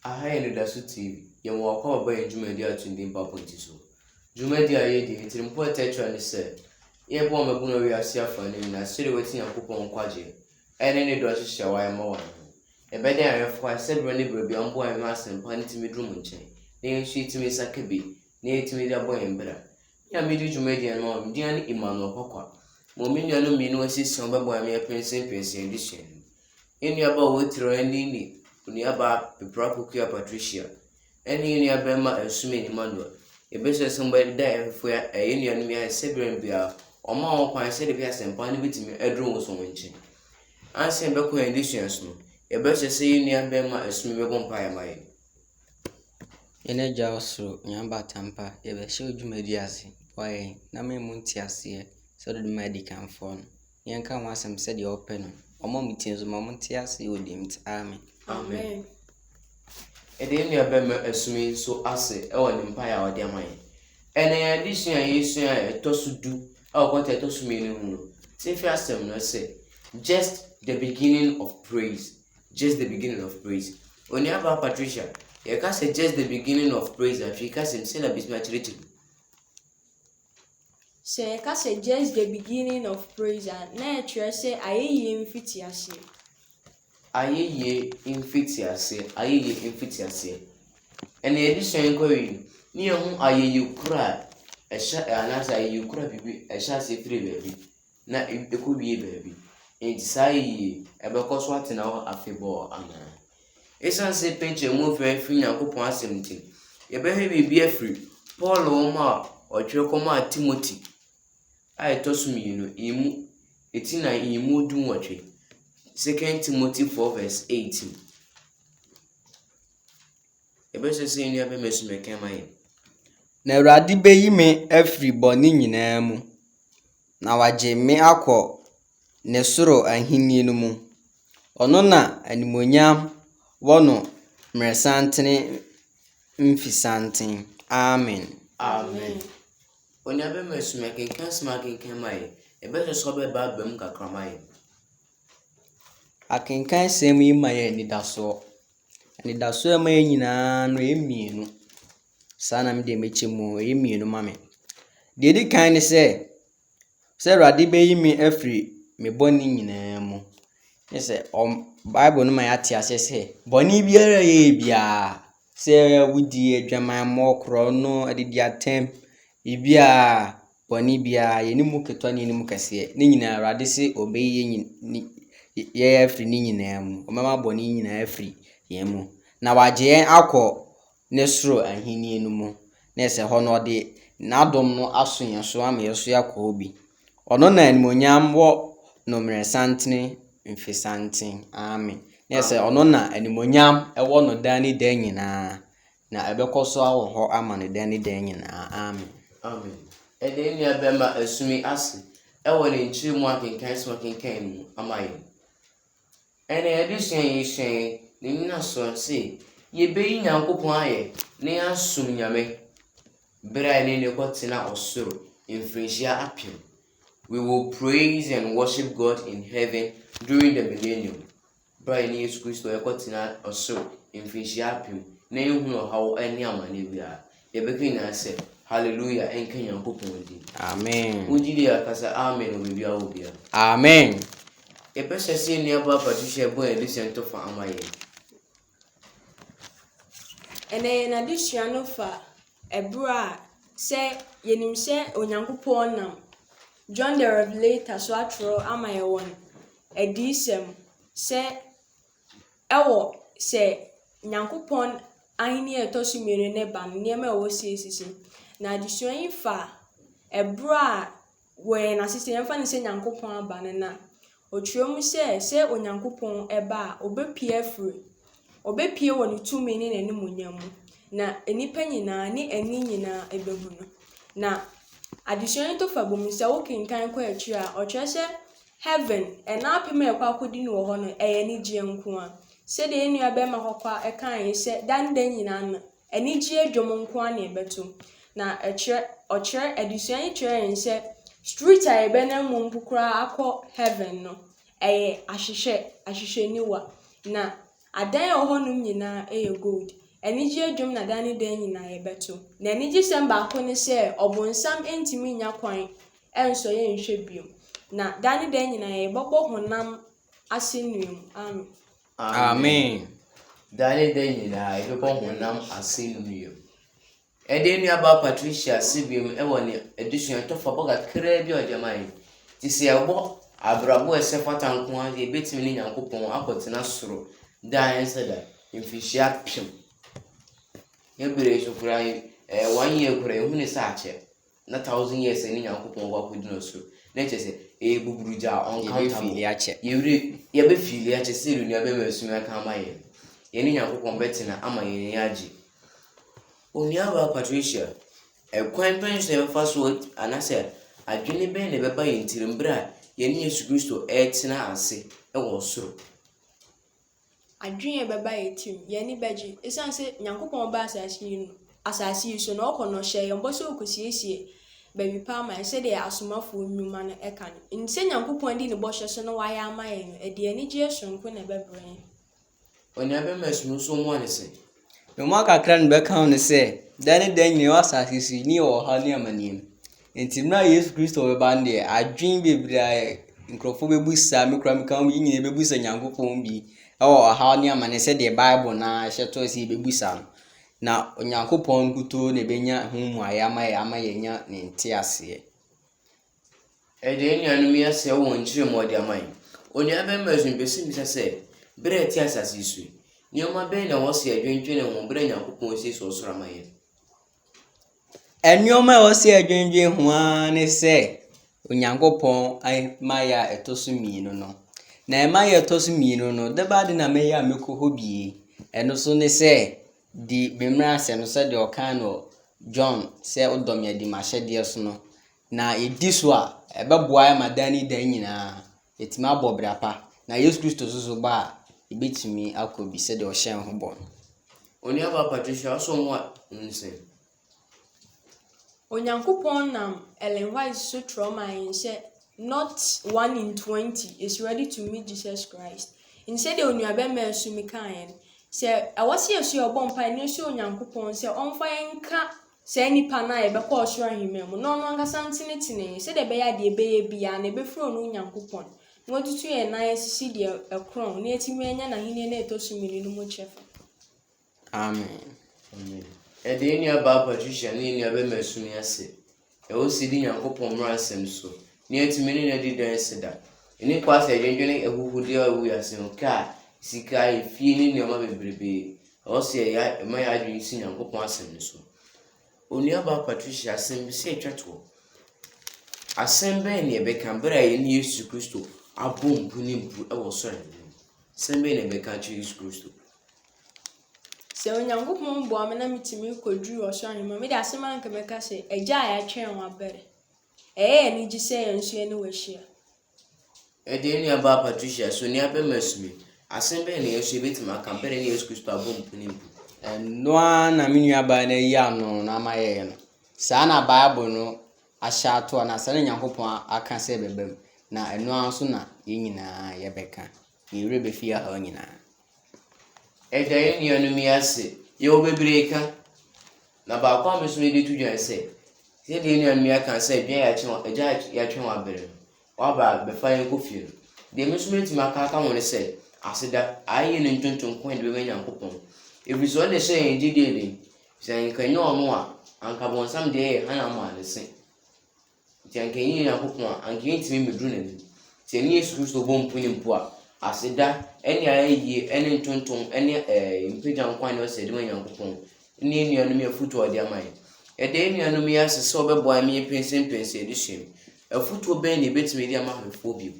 Aha yɛ Leadership TV. Yɛn wɔ akɔ aba yɛn dwumadi ato ndi mpa ponti so. Dwumadi a yɛdi ntirimpo ɛtɛtwa ne sɛ yɛbɔ ɔmabu na wiase afa ne nyinaa sɛde wɔte Nyankopɔn nkwagye ɛne ne dɔ hyehyɛ wa ɛma wɔn ho. Ɛbɛda ayɛfo a sɛdeɛ ne baabi ambo a yɛn asɛmpa ne timi drum nkyɛn. Na yɛn nso yɛtumi saka bi na yɛtumi de abɔ yɛn bra. Ya medi dwumadi no a medi ne Emmanuel Kwakwa. Mo me nua no mmienu asisi ɔbɛbɔ ame apɛnsɛmpɛnsɛn edition. Yɛn nua ba wɔ tiro ani ni Uniaba Piprakukia Patricia, any Uniabema and Sumi Emmanuel. A business somebody die for a union me as Sebria, or more quite said if you have some funny with me, a drone was on winching. I send back when editions, a business say Uniabema and Sumi Vampire Mine. In a jawso, Yamba Tampa, ever showed you mediasi, why, Name Muntiasi, so the medical phone. Yanka was some said your open, or Momitians, Momentiasi with him, Amen. Amen. Ede nua bɛma asumi so ase ɛwɔ ne mpae a ɔde ama yɛn. Ɛna addition a yɛsua a ɛtɔ du a ɔkɔta ɛtɔ so mmienu mu no. Tifi asɛm no sɛ just the beginning of praise. Just the beginning of praise. Oniaba Patricia, yɛka sɛ just the beginning of praise afi ka sɛ sɛ na bisma kyerɛkyerɛ. Sɛ yɛka sɛ just the beginning of praise and na ɛkyerɛ sɛ ayɛyie mfiti ase. Ayeye infiti ase. And the edition inquiry near whom ayeye cry a shot anasa ayeye cry bibi a shot say 3 baby. Na it could be a baby. And say a because what in our affable anna. It's an say pinch and move very free and coupon 17. A baby be a free. Paul Omar or Chocoma Timothy. I toss me, you know, it's in a imu do what 2 Timothy 4 verse 18. Ebese se ni abe mesu meka maye. Na Awurade beyi me afiri bɔne nyinaa mu. Na wagye me akɔ ne soro ahenni no mu. Ɔno na animonyam wɔ no mmerɛsantene mfisanten. Amen. Amen. Oni abe mesu meka kansma kenkan maye. Ebese so be ba bam kakra maye. Akenkan sɛm yi ma yɛ anidasoɔ. Anidasoɔ ma yɛ nyinaa no ɛyɛ saa na mede mekyɛ mu ɛyɛ mmienu ma me. Deɛ di kan ne sɛ Awurade bɛyi me afiri me bɔne nyinaa mu. Ne sɛ Bible no ma yɛate ase sɛ bɔne biara yɛ biara sɛ wodi adwamammɔ korɔ no adidi atam biara bɔne biara yɛ ne mu ketewa ne ne mu kɛseɛ. Ne nyinaa Awurade sɛ ɔbɛyi yɛ afiri ne nyinaa mu. Ɔmɛma bɔne nyinaa afiri yɛn mu. Na wagye yɛn akɔ ne soro ahenni no mu. Na ɛsɛ hɔ no ɔde n'adom no aso yɛn so ama yɛn so yɛakɔ hɔ bi. Ɔno na animonyam wɔ no mmerɛsantene mfisanten. Amen. Na ɛsɛ ɔno na animonyam ɛwɔ no daa ne daa nyinaa. Na ɛbɛkɔ so awɔ hɔ ama no daa ne daa nyinaa. Amen. Amen. Ɛde nua bɛma asumi ase ɛwɔ ne nkyiri mu akenkan so akenkan mu ama yɛn. Ɛna edition yɛhyɛn ne nyina so sɛ yɛbɛyi Nyankopɔn ayɛ na yɛasom Nyame bere a ne kɔtena ɔsoro mfirinhyia apem. We will praise and worship God in heaven during the millennium. Bere a ne Yesu Kristo yɛkɔtena ɔsoro mfirinhyia apem na yɛhunu ɔhaw ne amane biara. Yɛbɛka nyinaa sɛ hallelujah enka Nyankopɔn din. Amen. Wogidi akasa amen obi bia obia. Amen. Yɛpɛsɛ sɛ nnuaba Patricia bɔ edition to fa ama yɛn. Ɛna yɛn adesua no fa ɛbro a sɛ yɛnim sɛ Onyankopɔn nam John the Revelator so atwerɛ ama yɛwɔ no adiyisɛm sɛ ɛwɔ sɛ Nyankopɔn ahene a ɛtɔ so mmienu ne ba no nneɛma a ɛwɔ siesie na adesua yi fa ɛberɛ a wɔyɛ n'asese yɛmfa no sɛ Nyankopɔn aba no na ɔtwerɛ mu sɛ Onyankopɔn ɛba a ɔbɛpie wɔ ne tumi ne n'animonyam mu na nnipa nyinaa ne ani nyinaa ɛbɛhu no na adesua yi to fa bom sɛ wokenkan kɔ akyiri a ɔkyerɛ sɛ heaven ɛna apem a ɛkɔ akɔdi no wɔ hɔ no ɛyɛ anigyeɛ nko a sɛdeɛ nnua bɛma kɔkɔ ɛkaeɛ sɛ dan nyinaa no anigyeɛ dwom nko a na ɛbɛto na ɔkyerɛ adesua yi kyerɛ yɛn sɛ street a yɛbɛnam mu mpo koraa akɔ heaven no ɛyɛ ahwehwɛniwa na adan a ɛwɔ hɔnom nyinaa ɛyɛ gold anigyeɛ dwom na dan nyinaa yɛbɛto na anigyesɛm baako ne sɛ ɔbonsam ntumi nya kwan ɛnsɔ yɛn nhwɛ biom na dan nyinaa yɛbɛbɔ honam ase nnuam Amen. Dan nyinaa yɛbɛbɔ honam ase nnuam. Ɛde nuaba Patricia Sibium ɛwɔ ne adesua tɔfa bɔ kakraa bi ɔde ma yɛn. Ti sɛ ɛbɔ abrabɔ ɛsɛ fata nko a deɛ ɛbɛtumi ne Nyankopɔn akɔtena soro dan ɛsɛ da mfihyia pem. Yɛbere so kura 1 year kura ehu ne sɛ akyɛ na 1000 years ne Nyankopɔn wɔ akɔdi no soro. Na kyerɛ sɛ buburuja uncountable yɛbɛfili akyɛ sɛ nnuaba bɛsumi aka ama yɛn. Yɛne Nyankopɔn bɛtena ama yɛn agye. Onuaba Patricia, ɛkwan pɛn so yɛbɛfa so anasɛ adwene bɛn na ɛbɛba yɛn tirim bere a yɛne Yesu Kristo ɛtena ase ɛwɔ soro. Adwene bɛba yɛn tirim yɛne bɛgye ɛsiane sɛ Nyankopɔn ba asase yi so na ɔkɔ no hyɛ yɛn bɔ sɛ ɔkɔsiesie baabi pa ama sɛdeɛ asomafoɔ nnwuma no ɛka no nsɛ Nyankopɔn di ne bɔhyɛ so na wayɛ ama yɛn no ɛde anigyeɛ sonko na ɛbɛbrɛ yɛn. Onuaba Mesum so mu ane sɛ No more kakra no bɛka no sɛ dan nyinaa asase so ni wɔ ha ne amanneɛm. Nti na Yesu Kristo bɛba no deɛ adwen bebree a nkurɔfoɔ bɛbu saa me kura me ka yi nyinaa bɛbu sa Nyankopɔn bi ɛwɔ ha ne amanne sɛdeɛ Bible na ɛhyɛ to sɛ bɛbu sa no. Na Onyankopɔn kuto na ɛbɛnya ho mmuayɛ ama yɛnya ne nte aseɛ. ɛde nuanom yi asɛ wɔ nkyerɛ mu ɔde ama yɛn. Onuaba Mesum bɛsi bisa sɛ bere ɛte asase so nneɛma bɛn na wɔsi adwendwene ho bere Nyankopɔn si so soro ama yɛn. Nneɛma a wɔsi adwendwene ho a ne sɛ Onyankopɔn ama yɛ a ɛtɔ so mmienu no. Na ɛma yɛ ɛtɔ so mmienu no dɛba de na mɛyɛ a mɛkɔ hɔ bie. Ɛno so ne sɛ di bemra asɛ no sɛ de ɔkan no John sɛ ɔdɔm yɛ di mahyɛdeɛ so no. Na ɛdi so a ɛbɛboa ma dan nyinaa ɛtumi abɔ brapa. Na Yesu Kristo so ba a ɛbɛtumi akɔ bi sɛ de ɔhyɛn ho bɔ. Onuaba Patricia so mu a nsɛ. Onyankopɔn nam Ellen White so trɔ ma yɛn sɛ not 1 in 20 is ready to meet Jesus Christ. Instead of Onuaba Mesum kaeɛ no sɛ ɛwɔ sɛ yɛso yɛbɔ mpae ne so Onyankopɔn sɛ ɔmfa yɛnka sɛ nipa na yɛbɛkɔ ɔsoro ahemman mu na ɔno ankasa ntenetene sɛdeɛ ɛbɛyɛ adeɛ ɛbɛyɛ biara na ɛbɛfiri ɔno Onyankopɔn na wɔatutu yɛn nan asisi deɛ ɛkorɔn na yɛtumi anya n'ahenni na ɛtɔ so mmienu no mu kyɛfa. Amen. Ɛde nuaba Patricia ne nuaba Mesum ase ɛwɔ si di Nyankopɔn mmara asɛm so ne yɛtumi ne na di dan se da. Ɛne kɔ asɛ adwendwene ahuhudeɛ a ɛwɔ ase no kaa sika efie ne nneɛma bebrebe ɛwɔ sɛ ɛma yɛ adwene si Nyankopɔn asɛm so. Onuaba Patricia asɛm bi sɛ ɛtwa to. Asɛm bɛn na ɛbɛka bere a yɛne Yesu Kristo abɔ mpu ne mpu ɛwɔ soro no. Asɛm bɛn na ɛbɛka kyerɛ Yesu Kristo. Sɛ Onyankopɔn boa me na metumi kɔduru ɔsoro ahemman mede asɛm anka mɛka sɛ agya a yɛatwɛn wɔ abɛrɛ ɛyɛ anigye sɛ yɛn nso yɛne wɔahyia. Ɛde nuaba Patricia so nuaba Mesum asɛm bɛn na yɛso yɛbɛtumi aka bere ne Yesu Kristo abɔ mpu ne mpu. Ɛnoa na me nuaba na yi ano na ama yɛyɛ no. Saa na Bible no ahyɛ ato na sɛ ne Nyankopɔn aka sɛ bɛbɛ mu na ɛnoa nso na yɛn nyinaa yɛbɛka. Yɛwura bɛfi ha nyinaa. Ɛda yɛn nuanom yi ase yɛwɔ bebree ka na baako a meso de to dwan sɛ sɛdeɛ nuanom yi aka sɛ agya yɛatwɛn wɔ abere no waba bɛfa yɛn kɔ fie no deɛ meso metumi aka ho ne sɛ aseda ayɛ ne ntontom kwan de bɛma Nyankopɔn ɛfiri sɛ ɔde hyɛ yɛn gyidie den sɛ nkanyɛ ɔno a anka bɔnsam deɛ yɛ hana ma ne se nti ankanyɛ Nyankopɔn a anka yɛntumi mmɛduru n'anim nti ɛne Yesu Kristo bɔ mpu ne mpu a aseda ɛne ayie ɛne ntontom ɛne mpagya nkwan no sɛ de ma Nyankopɔn ne nuanom yɛ afutuo ɔde ama yɛ. Ɛda nuanom yi ase sɛ ɔbɛboa me pensempense edisua mu. Afutuo bɛn na ebetumi de ama hwɛfoɔ bio?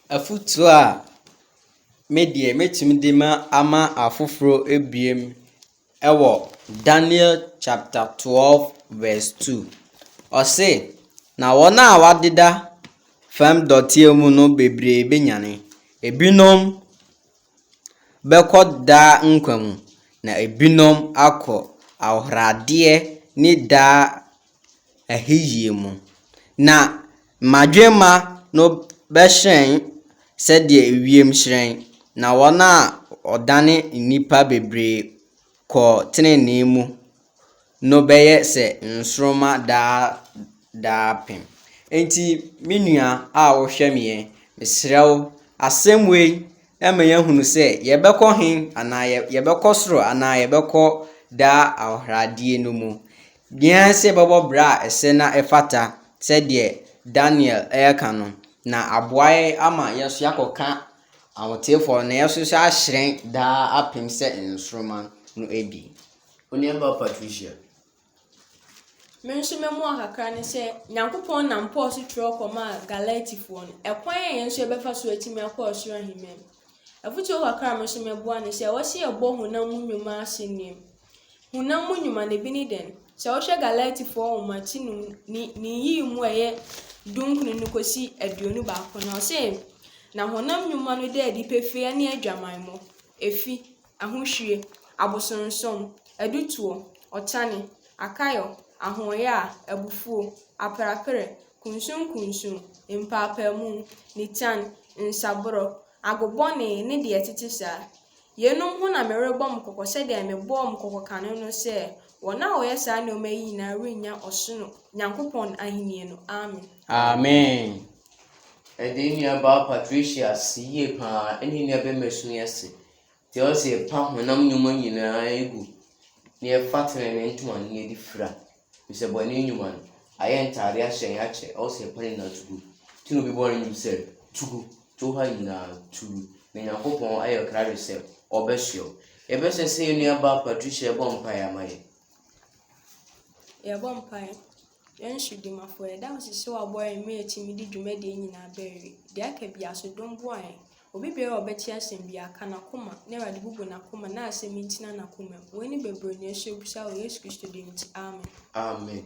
Afutuo a medeɛ metumi de ama afoforo ebiem ɛwɔ Daniel chapter 12 verse 2. Ɔse, na wɔn a wɔadeda fam dɔteɛ mu no bebree benyane. Ebinom bɛkɔ daa nkwa mu, na ebinom akɔ ahoradeɛ ne daa ahiyie mu. Na madwema no bɛhyerɛn sɛdeɛ ewiem hyerɛn, na wɔn a ɔdane nnipa bebree kɔ tenenee mu no bɛyɛ sɛ nsoroma daapem. Enti me nua a wohwɛ me, mesrɛ wo, asɛm wei ɛma yɛahunu sɛ yɛbɛkɔ he anaa yɛbɛkɔ soro anaa yɛbɛkɔ daa ahoradeɛ no mu. Deɛ sɛ yɛbɛbɔ bra a ɛsɛ na ɛfata sɛdeɛ Daniel ɛyɛka no, na aboa yɛn ama yɛso yɛakɔka ahoteefoɔ na yɛso so ahyerɛn daa apem sɛ nsoroma no bi. Onuaba Patricia. Me nso memu akakra ne sɛ Nyankopɔn nam Paul so twerɛ kɔma Galatifoɔ no. Ɛkwan a yɛn nso yɛbɛfa so atumi akɔ ɔsoro ahemman. Afutuo kakra me nso mɛboa ne sɛ wɔse yɛbɔ honam mu nnwuma ase nneɛm. Honam mu nnwuma ne bi ne den. Sɛ wohwɛ Galatifoɔ nwoma ti ne yii mu ɛyɛ 19 no kosi 21 no ɔse, na honam nnwuma no da adi pefee ne adwamanmɔ, efi, ahohwie, abosonsom, adutuo, ɔtane, akayɔ, ahoɔyɛ, abufuo, aprapre, kunsunkunsun, mpaapaemu, nitan, nsaboro, agobɔne ne deɛ tete saa. Yenom ho na merebɔ mo kɔkɔ sɛdeɛ mebɔɔ mo kɔkɔ kane no sɛ wɔn a wɔyɛ saa nneɛma yi nyinaa renya ɔsono Nyankopɔn ahenni no. Amen. Amen. Ɛda nuaba Patricia ase yie paa ɛne nuaba Sumi ase. Te ɔsɛ yɛpa honam nnwuma nyinaa egu na yɛfa tenenee ntoma no yɛde fira. Bisɛ bɔne nnwuma no ayɛ ntaade ahyɛ yɛakyɛ ɔsɛ yɛpa ne na tugu. Ti no bi bɔ ne nnwom sɛ tugu to ha nyinaa tugu. Na Nyankopɔn ayɛ krado sɛ ɔbɛhyew. Yɛbɛhyɛ sɛ nuaba Patricia bɔ mpaeɛ ama yɛ. Yɛbɔ mpaeɛ. Yɛn hyɛdimafo ɛda wo sisi wabɔ yɛn ma yɛtumi di dwumadie nyinaa bɛɛwie. Deɛ aka bi asodom boa yɛn. Obi biara a ɔbɛte asɛm bi aka n'akoma na Awurade bubu n'akoma na asɛm ntina n'akoma mu. Wɔn ani bebree na ɛhyɛ busa wɔ Yesu Kristo din nti. Amen. Amen.